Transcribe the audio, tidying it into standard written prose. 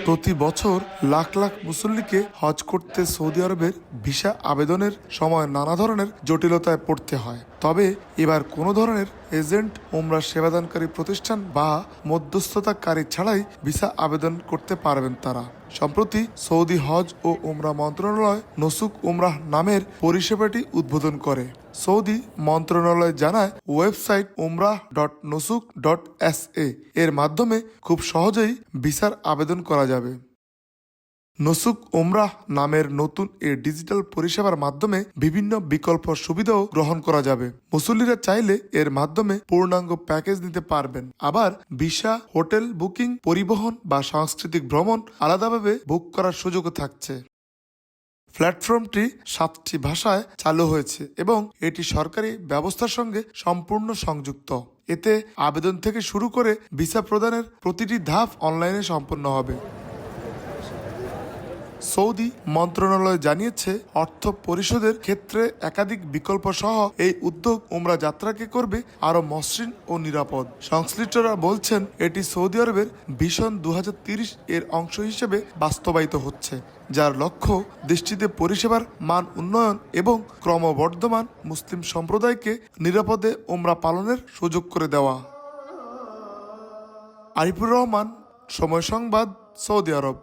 প্রতি বছর লাখ লাখ মুসল্লিকে হজ করতে সৌদি আরবের ভিসা আবেদনের সময় নানা ধরনের জটিলতায় পড়তে হয়। তবে এবার কোনো ধরনের এজেন্ট, উমরা সেবাদানকারী প্রতিষ্ঠান বা মধ্যস্থতাকারী ছাড়াই ভিসা আবেদন করতে পারবেন তারা। সম্প্রতি সৌদি হজ ও উমরা মন্ত্রণালয় নসুক উমরাহ নামের পরিষেবাটি উদ্বোধন করে। সৌদি মন্ত্রণালয় জানায়, ওয়েবসাইট umrah.nusuk.sa এর মাধ্যমে খুব সহজেই ভিসার আবেদন করা যাবে। নসুক উমরাহ নামের নতুন এই ডিজিটাল পরিষেবার মাধ্যমে বিভিন্ন বিকল্প সুবিধাও গ্রহণ করা যাবে। মুসল্লিরা চাইলে এর মাধ্যমে পূর্ণাঙ্গ প্যাকেজ নিতে পারবেন। আবার ভিসা, হোটেল বুকিং, পরিবহন বা সাংস্কৃতিক ভ্রমণ আলাদাভাবে বুক করার সুযোগও থাকছে। প্ল্যাটফর্মটি 7টি ভাষায় চালু হয়েছে এবং এটি সরকারি ব্যবস্থার সঙ্গে সম্পূর্ণ সংযুক্ত। এতে আবেদন থেকে শুরু করে ভিসা প্রদানের প্রতিটি ধাপ অনলাইনে সম্পন্ন হবে। সৌদি মন্ত্রণালয় জানিয়েছে, অর্থ পরিশোধের ক্ষেত্রে একাধিক বিকল্প সহ এই উদ্যোগ উমরা যাত্রাকে করবে আরো মসৃণ ও নিরাপদ। সংশ্লিষ্টরা বলছেন, এটি সৌদি আরবের ভিশন 2030 এর অংশ হিসেবে বাস্তবায়িত হচ্ছে, যার লক্ষ্য দেশটিতে পরিষেবার মান উন্নয়ন এবং ক্রমবর্ধমান মুসলিম সম্প্রদায়কে নিরাপদে উমরা পালনের সুযোগ করে দেওয়া। আরিফুর রহমান, সময় সংবাদ, সৌদি আরব।